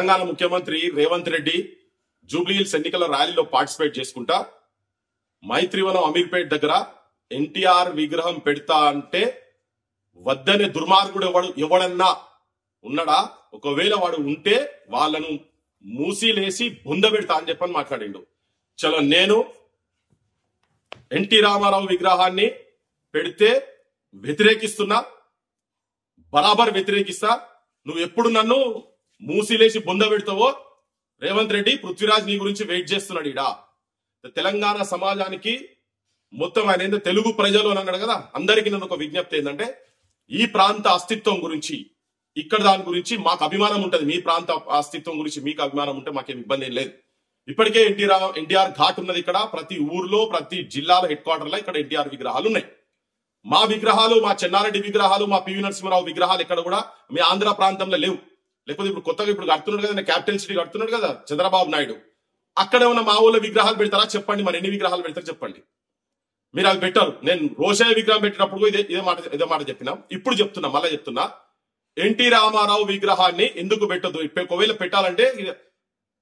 తెలంగాణ ముఖ్యమంత్రి రేవంత్ రెడ్డి జూబ్లీహిల్స్ ఎన్నికల ర్యాలీలో పార్టిసిపేట్ చేసుకుంటా మైత్రివనం అమీర్పేట్ దగ్గర ఎన్టీఆర్ విగ్రహం పెడతా అంటే వద్దనే దుర్మార్గుడు ఎవడన్నా ఉన్నాడా? ఒకవేళ వాడు ఉంటే వాళ్ళను మూసిలేసి బుంద పెడతా అని చెప్పని మాట్లాడిండు. చలో, నేను ఎన్టీ రామారావు విగ్రహాన్ని పెడితే వ్యతిరేకిస్తున్నా, బరాబర్ వ్యతిరేకిస్తా. నువ్వు ఎప్పుడు నన్ను మూసిలేసి బొంద పెడతావో రేవంత్ రెడ్డి, పృథ్వీరాజ్ నీ గురించి వెయిట్ చేస్తున్నాడు. ఈడ తెలంగాణ సమాజానికి మొత్తం ఆయన ఏంటో తెలుగు ప్రజలు అని అన్నాడు కదా, అందరికీ నన్ను ఒక విజ్ఞప్తి ఏంటంటే, ఈ ప్రాంత అస్తిత్వం గురించి, ఇక్కడ దాని గురించి మాకు అభిమానం ఉంటది. మీ ప్రాంత అస్తిత్వం గురించి మీకు అభిమానం ఉంటే మాకేం ఇబ్బంది ఏం లేదు. ఇప్పటికే ఎన్టీఆర్ ఘాట్ ఉన్నది ఇక్కడ. ప్రతి ఊర్లో, ప్రతి జిల్లాలో హెడ్ క్వార్టర్ లో ఇక్కడ ఎన్టీఆర్ విగ్రహాలు ఉన్నాయి. మా విగ్రహాలు, మా చెన్నారెడ్డి విగ్రహాలు, మా పివి నరసింహారావు విగ్రహాలు ఎక్కడ కూడా మీ ఆంధ్ర ప్రాంతంలో లేవు. లేకపోతే ఇప్పుడు కొత్తగా ఇప్పుడు కడుతున్నాడు కదా, క్యాపిటల్ సిటీ కడుతున్నాడు కదా చంద్రబాబు నాయుడు, అక్కడ ఉన్న మా ఊళ్ళో విగ్రహాలు పెడతారా చెప్పండి. మరి ఎన్ని విగ్రహాలు పెడతారు చెప్పండి. మీరు అది పెట్టారు. నేను రోషయ్య విగ్రహం పెట్టినప్పుడు ఇదే మాట చెప్పినా, ఇప్పుడు చెప్తున్నా, మళ్ళీ చెప్తున్నా, ఎన్టీ రామారావు విగ్రహాన్ని ఎందుకు పెట్టదు? ఒకవేళ పెట్టాలంటే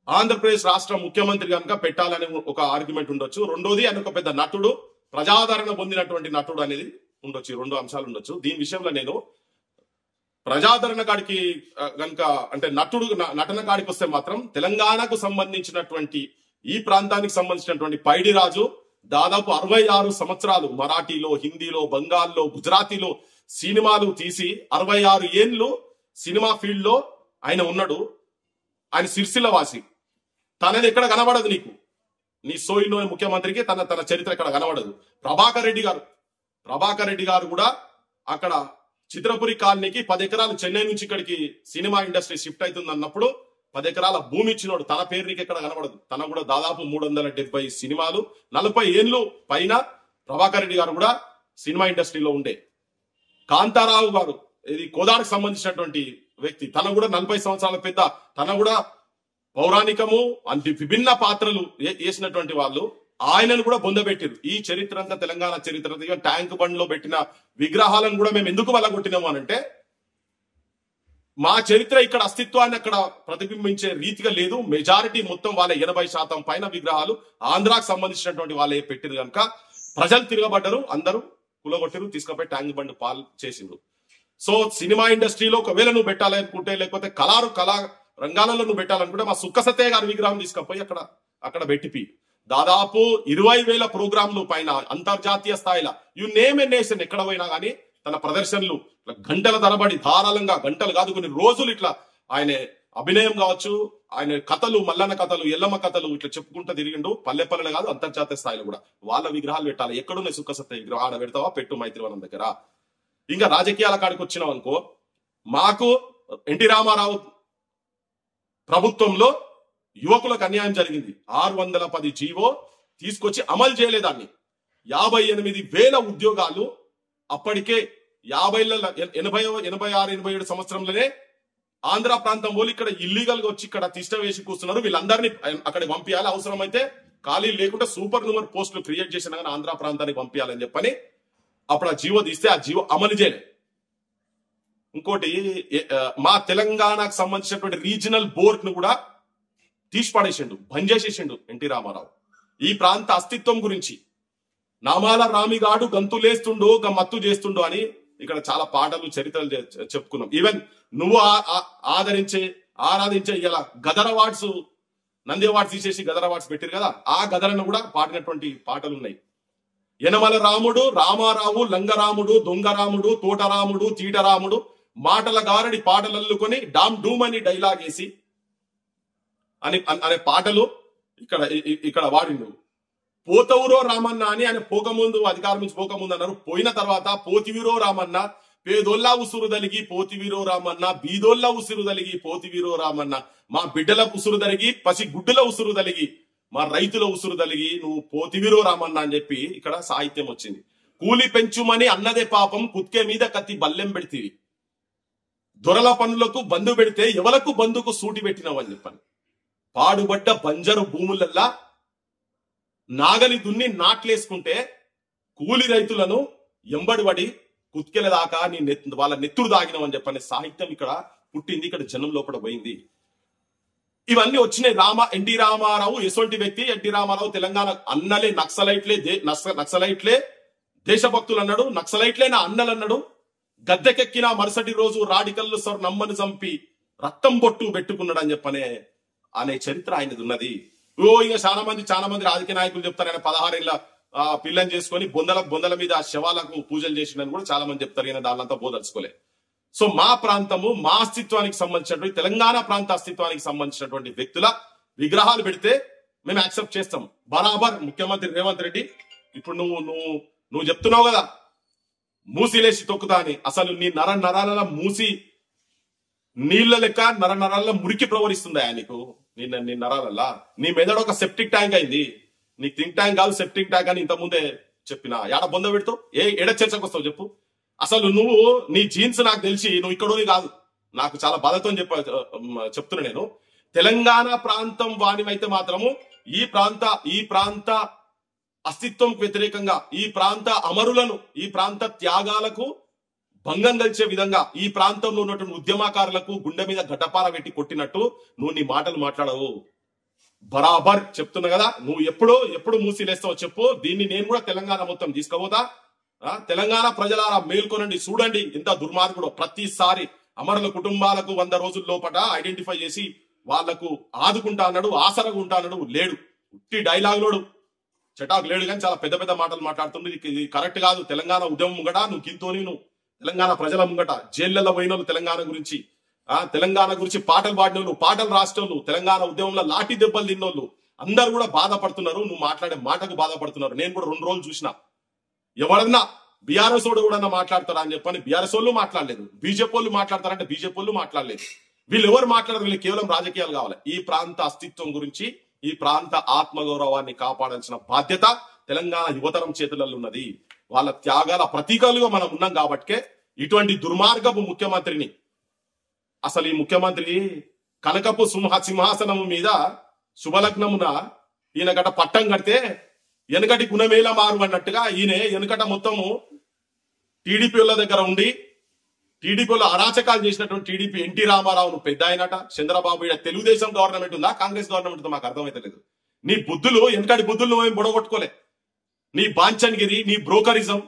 ఆంధ్రప్రదేశ్ రాష్ట్ర ముఖ్యమంత్రి కనుక పెట్టాలని ఒక ఆర్గ్యుమెంట్ ఉండొచ్చు. రెండోది, ఆయన ఒక పెద్ద నటుడు, ప్రజాదరణ పొందినటువంటి నటుడు అనేది ఉండొచ్చు. రెండు అంశాలు ఉండొచ్చు. దీని విషయంలో నేను ప్రజాదరణ కాడికి కనుక అంటే నటన కాడికి వస్తే మాత్రం తెలంగాణకు సంబంధించినటువంటి, ఈ ప్రాంతానికి సంబంధించినటువంటి పైడి రాజు దాదాపు 66 సంవత్సరాలు మరాఠీలో, హిందీలో, బంగాల్లో, గుజరాతీలో సినిమాలు తీసి 66 ఏళ్ళు సినిమా ఫీల్డ్ లో ఆయన ఉన్నాడు. ఆయన సిరిసిల్ల వాసి. తనది ఎక్కడ కనబడదు నీకు, నీ సోయిలో ముఖ్యమంత్రికి తన చరిత్ర ఎక్కడ కనబడదు. ప్రభాకర్ రెడ్డి గారు కూడా అక్కడ చిత్రపురి కాలనీకి 10 ఎకరాలు, చెన్నై నుంచి ఇక్కడికి సినిమా ఇండస్ట్రీ షిఫ్ట్ అవుతుంది అన్నప్పుడు 10 ఎకరాల భూమి ఇచ్చినోడు. తన పేరు నీకు ఎక్కడ కనబడదు. తన కూడా దాదాపు 370 సినిమాలు, 40 ఏళ్ళు పైన ప్రభాకర్ రెడ్డి గారు కూడా సినిమా ఇండస్ట్రీలో ఉండే. కాంతారావు గారు, ఇది కోదాడికి సంబంధించినటువంటి వ్యక్తి, తన కూడా 40 సంవత్సరాల పెద్ద, తన కూడా పౌరాణికము అంటే విభిన్న పాత్రలు వేసినటువంటి వాళ్ళు, ఆయనను కూడా బొందబెట్టారు. ఈ చరిత్ర అంతా, తెలంగాణ చరిత్ర, ట్యాంక్ బండ్లో పెట్టిన విగ్రహాలను కూడా మేము ఎందుకు వల్లగొట్టినాము అనంటే, మా చరిత్ర ఇక్కడ అస్తిత్వాన్ని అక్కడ ప్రతిబింబించే రీతిగా లేదు. మెజారిటీ మొత్తం వాళ్ళ 80% పైన విగ్రహాలు ఆంధ్రాకు సంబంధించినటువంటి వాళ్ళే పెట్టారు కనుక ప్రజలు తిరగబడ్డారు, అందరూ కులగొట్టారు, తీసుకుపోయి ట్యాంక్ బండ్ పాలు చేసిండ్రు. సో సినిమా ఇండస్ట్రీలో ఒకవేళ నువ్వు పెట్టాలనుకుంటే, లేకపోతే కళా రంగాలలో నువ్వు పెట్టాలనుకుంటే, మా సుక్క సత్యయ్య గారి విగ్రహం తీసుకుపోయి అక్కడ పెట్టిపి దాదాపు 20,000 ప్రోగ్రాంలు పైన అంతర్జాతీయ స్థాయిలో, యు నేమ్ ఎ నేషన్, ఎక్కడ పోయినా కానీ తన ప్రదర్శనలు గంటల తరబడి, ధారాళంగా, గంటలు కాదు కొన్ని రోజులు ఇట్లా ఆయన అభినయం కావచ్చు, ఆయన కథలు, మల్లన్న కథలు, ఎల్లమ్మ కథలు ఇట్లా చెప్పుకుంటూ తిరిగిండు. పల్లె కాదు, అంతర్జాతీయ స్థాయిలో కూడా వాళ్ళ విగ్రహాలు పెట్టాలి. ఎక్కడున్నాయి సుక్క సత్య విగ్రహం? ఆడ పెడతావా? పెట్టు మైత్రివనం దగ్గర. ఇంకా రాజకీయాల కాడికి వచ్చినాం అనుకో, మాకు ఎన్టీ రామారావు ప్రభుత్వంలో యువకులకు అన్యాయం జరిగింది. 610 జీవో తీసుకొచ్చి అమలు చేయలేదాన్ని. 58,000 ఉద్యోగాలు అప్పటికే 86-87 సంవత్సరంలోనే ఆంధ్ర ప్రాంతం వాళ్ళు ఇక్కడ ఇల్లీగల్ గా వచ్చి ఇక్కడ తిష్ట వేసి కూర్చున్నారు. వీళ్ళందరినీ అక్కడ పంపించాలి, అవసరమైతే ఖాళీ లేకుండా సూపర్ న్యూమర్ పోస్టులు క్రియేట్ చేసినా కానీ ఆంధ్ర ప్రాంతానికి పంపించాలని చెప్పని అప్పుడు ఆ జీవో తీస్తే ఆ జీవో అమలు చేయలేదు. ఇంకోటి, మా తెలంగాణకు సంబంధించినటువంటి రీజనల్ బోర్డ్ ను కూడా తీసి పడేసిండు, బంద్ చేసేసిండు ఎన్టీ రామారావు. ఈ ప్రాంత అస్తిత్వం గురించి నామాల రామిగాడు గంతులేస్తుండో మత్తు చేస్తుండో అని ఇక్కడ చాలా పాటలు, చరిత్రలు చెప్పుకున్నాం. ఈవెన్ నువ్వు ఆరాధించే ఇలా గదర్ అవార్డ్స్, నంది అవార్డ్స్ తీసేసి గదర్ అవార్డ్స్ పెట్టారు కదా, ఆ గదరను కూడా పాడినటువంటి పాటలు ఉన్నాయి. యనమల రాముడు, రామారావు, లంగరాముడు, దొంగరాముడు, తోటరాముడు, తీటరాముడు, మాటల గారడి పాటలల్లుకొని డామ్ డూమ్ అని డైలాగ్ వేసి అనే పాటలు ఇక్కడ వాడిండు. పోతవురో రామన్న అని ఆయన పోకముందు, అధికారం నుంచి పోకముందు అన్నారు. పోయిన తర్వాత పోతివిరో రామన్న, పేదోల్లా ఉసురు దలిగి పోతివిరో రామన్న, బీదోల్లా ఉసురు దలిగి పోతివిరో రామన్న, మా బిడ్డల ఉసురు దలిగి, పసి గుడ్డుల ఉసురు దలిగి, మా రైతుల ఉసురు దలిగి నువ్వు పోతివిరో రామన్న అని చెప్పి ఇక్కడ సాహిత్యం వచ్చింది. కూలి పెంచుమని అన్నదే పాపం, కుత్కే మీద కత్తి బల్లెం పెడితివి, దొరల పనులకు బంధు పెడితే ఎవలకు బంధుకు సూటి పెట్టినవని చెప్పని, పాడుబడ్డ బంజరు భూములల్లా నాగలి దున్ని నాట్లేసుకుంటే కూలి రైతులను ఎంబడిబడి కుత్కెల దాకా వాళ్ళ నెత్తురు దాగినవని చెప్పని సాహిత్యం ఇక్కడ పుట్టింది, ఇక్కడ జనం లోపల పోయింది. ఇవన్నీ వచ్చినాయి. ఎన్టీ రామారావు ఎసొంటి వ్యక్తి. ఎన్టీ రామారావు తెలంగాణ అన్నలే నక్సలైట్లే దేశభక్తులు అన్నాడు, నక్సలైట్లే నా అన్నలు అన్నాడు. గద్దెకెక్కిన మరుసటి రోజు రాడికల్లు సార్ నమ్మని చంపి రక్తం బొట్టు పెట్టుకున్నాడు అని చెప్పనే అనే చరిత్ర ఆయనది ఉన్నది. ఇక చాలా మంది రాజకీయ నాయకులు చెప్తారు ఆయన 16 ఏళ్ళ పిల్లని చేసుకొని బొందల మీద శవాలకు పూజలు చేసిందని కూడా చాలా మంది చెప్తారు. ఈయన దానిలంతా బోదలుచుకోలే. సో మా ప్రాంతము, మా అస్తిత్వానికి సంబంధించినటువంటి తెలంగాణ ప్రాంత అస్తిత్వానికి సంబంధించినటువంటి వ్యక్తుల విగ్రహాలు పెడితే మేము యాక్సెప్ట్ చేస్తాం. బరాబర్ ముఖ్యమంత్రి రేవంత్ రెడ్డి, ఇప్పుడు నువ్వు చెప్తున్నావు కదా మూసిలేసి తొక్కుతా అని. అసలు నీ నరాల మూసి నీళ్ల లెక్క నరాల మురికి ప్రవరిస్తుందా నీకు? నీ నరాలల్లా నీ మెదడు ఒక సెప్టిక్ ట్యాంక్ అయింది. నీకు థింక్ ట్యాంక్ కాదు సెప్టిక్ ట్యాంక్ అని ఇంత ముందే చెప్పిన. ఏడ బొంద పెడతావు? ఎడ చర్చకు వస్తావు చెప్పు. అసలు నువ్వు నీ జీన్స్ నాకు తెలిసి నువ్వు ఇక్కడోని కాదు. నాకు చాలా బాధతో చెప్తున్నా నేను. తెలంగాణ ప్రాంతం వానివైతే మాత్రము ఈ ప్రాంత అస్తిత్వం వ్యతిరేకంగా, ఈ ప్రాంత అమరులను, ఈ ప్రాంత త్యాగాలకు భంగం కలిసే విధంగా ఈ ప్రాంతంలో ఉన్నటువంటి ఉద్యమకారులకు గుండె మీద గడ్డపార పెట్టి కొట్టినట్టు నువ్వు నీ మాటలు మాట్లాడవు. బరాబర్ చెప్తున్నా కదా, నువ్వు ఎప్పుడు మూసిలేస్తావో చెప్పు. దీన్ని నేను కూడా తెలంగాణ మొత్తం తీసుకుపోతా. తెలంగాణ ప్రజలారా మేల్కొనండి, చూడండి ఎంత దుర్మార్గుడు. ప్రతిసారి అమరుల కుటుంబాలకు 100 రోజుల లోపల ఐడెంటిఫై చేసి వాళ్లకు ఆదుకుంటా అన్నాడు, ఆసరగా ఉంటా అన్నాడు. లేడు, ఉట్టి డైలాగులోడు, చటాకు లేడు. కానీ చాలా పెద్ద మాటలు మాట్లాడుతుంది. ఇది కరెక్ట్ కాదు. తెలంగాణ ఉద్యమం ముంగట నువ్వు కింతోని, నువ్వు తెలంగాణ ప్రజల ముంగట జైళ్లలో పోయిన వాళ్ళు, తెలంగాణ గురించి పాటలు పాడినోళ్ళు, పాటలు రాసేటోళ్ళు, తెలంగాణ ఉద్యమంలో లాఠీ దెబ్బలు తిన్నోళ్ళు అందరు కూడా బాధపడుతున్నారు. నువ్వు మాట్లాడే మాటకు బాధపడుతున్నారు. నేను కూడా 2 రోజులు చూసిన. ఎవరన్నా బీఆర్ఎస్ వాడు కూడా మాట్లాడతారా అని చెప్పని బీఆర్ఎస్ వాళ్ళు మాట్లాడలేదు, బీజేపీ వాళ్ళు మాట్లాడతారంటే బీజేపీ వాళ్ళు మాట్లాడలేదు. వీళ్ళు ఎవరు మాట్లాడరు, వీళ్ళు కేవలం రాజకీయాలు కావాలి. ఈ ప్రాంత అస్తిత్వం గురించి, ఈ ప్రాంత ఆత్మగౌరవాన్ని కాపాడాల్సిన బాధ్యత తెలంగాణ యువతరం చేతులలో ఉన్నది. వాళ్ళ త్యాగాల ప్రతీకలుగా మనం ఉన్నాం కాబట్టే ఇటువంటి దుర్మార్గపు ముఖ్యమంత్రిని, అసలు ఈ ముఖ్యమంత్రి కనకపు సింహాసనం మీద శుభలగ్నమున ఈయన గట పట్టం కడితే వెనకటి గుణమేల మారు అన్నట్టుగా ఈయన వెనకట మొత్తము టీడీపీ వాళ్ళ దగ్గర ఉండి టీడీపీలో అరాచకాలు చేసినటువంటి టీడీపీ ఎన్టీ రామారావును పెద్ద అయినట. చంద్రబాబు తెలుగుదేశం గవర్నమెంట్ ఉందా, కాంగ్రెస్ గవర్నమెంట్ ఉందా మాకు అర్థమైతలేదు. నీ బుద్ధులు, వెనకటి బుద్ధులు నువ్వేం బొడగొట్టుకోలే. నీ బాంచన్గిరి, నీ బ్రోకరిజం,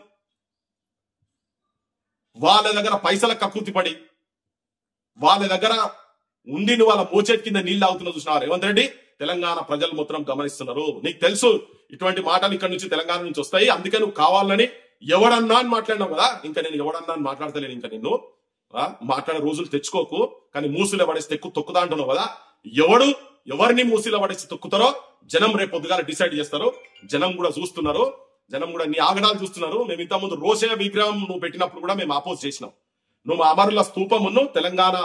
వాళ్ళ దగ్గర పైసల కక్కుతిపడి వాళ్ళ దగ్గర ఉండి వాళ్ళ మోచేతి కింద నీళ్ళు అవుతున్నా చూసినారు రేవంత్ రెడ్డి. తెలంగాణ ప్రజలు మొత్తం గమనిస్తున్నారు. నీకు తెలుసు ఇటువంటి మాటలు ఇక్కడ నుంచి తెలంగాణ నుంచి వస్తాయి. అందుకే నువ్వు కావాలని ఎవడన్నా అని మాట్లాడినావు కదా. ఇంకా నేను ఎవడన్నా అని మాట్లాడతలేను. ఇంకా నిన్ను మాట్లాడే రోజులు తెచ్చుకోకు. కానీ మూసులో పడేస్తే తొక్కుతా అంటున్నావు కదా. ఎవరిని మూసిలో పడేసి తొక్కుతారో జనం రేపు పొద్దుగాల డిసైడ్ చేస్తారు. జనం కూడా చూస్తున్నారు. జనం కూడా నీ ఆగడాలు చూస్తున్నారు. మేము ఇంతకుముందు రోషయ్య విగ్రహం నువ్వు పెట్టినప్పుడు కూడా మేము ఆపోజ్ చేసినాం. నువ్వు మా అమరుల స్తూపమును తెలంగాణ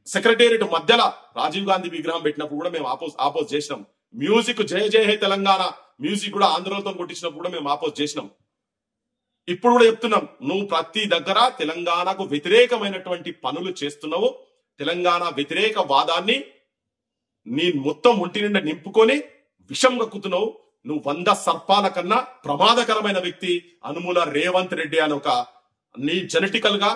సెక్రటేరియట్ మధ్యలో రాజీవ్ గాంధీ విగ్రహం పెట్టినప్పుడు కూడా మేము ఆపోజ్ చేసినాం. మ్యూజిక్ జయ జయ హే తెలంగాణ మ్యూజిక్ కూడా ఆంధ్రతో కొట్టించినప్పుడు కూడా మేము ఆపోజ్ చేసినాం. ఇప్పుడు కూడా చెప్తున్నాం, నువ్వు ప్రతి దగ్గర తెలంగాణకు వ్యతిరేకమైనటువంటి పనులు చేస్తున్నావు. తెలంగాణ వ్యతిరేక వాదాన్ని నీ మొత్తం ఒంటి నిండా నింపుకొని విషం కక్కుతున్నావు. నువ్వు 100 సర్పాల కన్నా ప్రమాదకరమైన వ్యక్తి అనుముల రేవంత్ రెడ్డి అని ఒక నీ జెనెటికల్ గా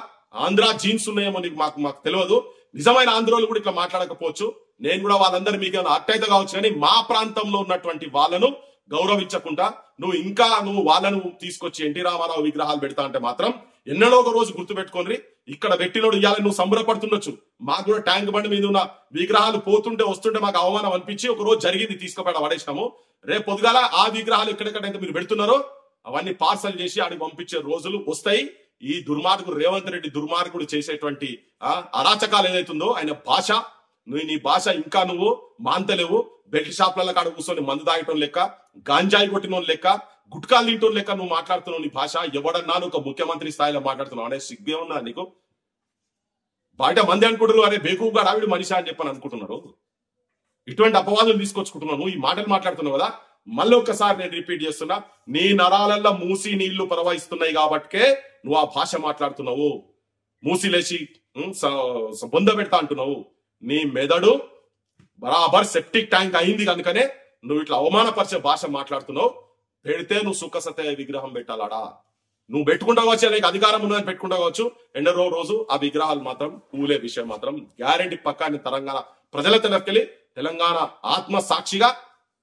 ఆంధ్ర జీన్స్ ఉన్నాయేమో నీకు మాకు తెలియదు. నిజమైన ఆంధ్రోలు కూడా ఇట్లా మాట్లాడకపోవచ్చు. నేను కూడా వాళ్ళందరూ మీకు అట్టయితే కావచ్చు, కానీ మా ప్రాంతంలో ఉన్నటువంటి వాళ్ళను గౌరవించకుండా నువ్వు వాళ్ళను తీసుకొచ్చి ఎన్టీ రామారావు విగ్రహాలు పెడతా అంటే మాత్రం ఎన్నడో ఒక రోజు గుర్తుపెట్టుకోని ఇక్కడ పెట్టినోడు ఇవ్వాలని నువ్వు సంబరపడుతుండొచ్చు. మాకు కూడా ట్యాంక్ బండి మీద ఉన్న విగ్రహాలు పోతుంటే వస్తుంటే మాకు అవమానం అనిపించి ఒక రోజు జరిగింది, తీసుకుపోయి పడేసినాము. రేపు పొద్దుగాల ఆ విగ్రహాలు ఎక్కడెక్కడైతే మీరు పెడుతున్నారో అవన్నీ పార్సల్ చేసి ఆడికి పంపించే రోజులు వస్తాయి. ఈ దుర్మార్గుడు రేవంత్ రెడ్డి దుర్మార్గుడు చేసేటువంటి అరాచకాలు ఏదైతుందో ఆయన భాష, నీ భాష ఇంకా నువ్వు మాంతలేవు. బెల్ట్ షాప్ల కాడ కూర్చొని మందు తాగటం లెక్క, గాంజాయి కొట్టిన లెక్క, గుట్కాలు తింటోని లెక్క నువ్వు మాట్లాడుతున్నావు. నీ భాష ఎవడన్నా ఒక ముఖ్యమంత్రి స్థాయిలో మాట్లాడుతున్నావు అనే సిగ్గే ఉందా నీకు? బయట మంది అనుకుంటారు అరే బేకూగా ఆవిడ మనిషి అని చెప్పని అనుకుంటున్నారు. ఇటువంటి అపవాదులు తీసుకొచ్చుకుంటున్నావు. ఈ మాటలు మాట్లాడుతున్నావు కదా. మళ్ళీ ఒక్కసారి నేను రిపీట్ చేస్తున్నా, నీ నరాలల్లో మూసి నీళ్లు ప్రవహిస్తున్నాయి కాబట్టే నువ్వు ఆ భాష మాట్లాడుతున్నావు. మూసిలేసి బొంద పెడతా అంటున్నావు. నీ మెదడు బరాబర్ సెప్టిక్ ట్యాంక్ అయింది కనుకనే నువ్వు ఇట్లా అవమానపరిచే భాష మాట్లాడుతున్నావు. పెడితే నువ్వు సుఖ సత్య విగ్రహం పెట్టాలడా. నువ్వు పెట్టుకుంటా కావచ్చు, నీకు అధికారం ఉన్నదని పెట్టుకుంటా కావచ్చు. ఎండరో రోజు ఆ విగ్రహాలు మాత్రం కూలే విషయం మాత్రం గ్యారెంటీ పక్కాని తెలంగాణ ప్రజల తరఫుకెళ్ళి తెలంగాణ ఆత్మ సాక్షిగా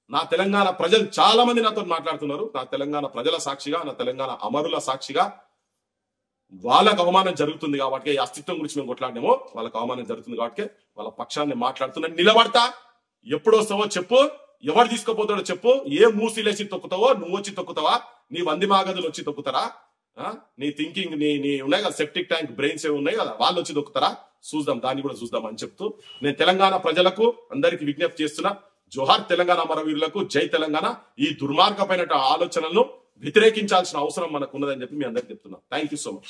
నా తెలంగాణ ప్రజలు చాలా మంది నాతో మాట్లాడుతున్నారు. నా తెలంగాణ ప్రజల సాక్షిగా, నా తెలంగాణ అమరుల సాక్షిగా వాళ్ళకు అవమానం జరుగుతుంది కాబట్టి, ఈ అస్తిత్వం గురించి మేము కొట్లాడినామో వాళ్ళకి అవమానం జరుగుతుంది కాబట్టి వాళ్ళ పక్షాన్ని మాట్లాడుతున్నా. నిలబడతా. ఎప్పుడు వస్తావో చెప్పు, ఎవరు తీసుకుపోతాడో చెప్పు, ఏ మూసీలేసి తొక్కుతావో, నువ్వు వచ్చి తొక్కుతావా, నీ వంది మాగదులు వచ్చి తొక్కుతారా, నీ థింకింగ్ నీ ఉన్నాయి కదా సెప్టిక్ ట్యాంక్ బ్రెయిన్స్ ఏమి ఉన్నాయి కదా, వాళ్ళు వచ్చి తొక్కుతారా, చూద్దాం, దాన్ని కూడా చూద్దాం అని చెప్తూ నేను తెలంగాణ ప్రజలకు అందరికి విజ్ఞప్తి చేస్తున్నా. జోహార్ తెలంగాణ అమరవీరులకు, జై తెలంగాణ. ఈ దుర్మార్గమైన ఆలోచనలను వ్యతిరేకించాల్సిన అవసరం మనకు ఉన్నదని చెప్పి మీ అందరికి చెప్తున్నా. Thank you so much.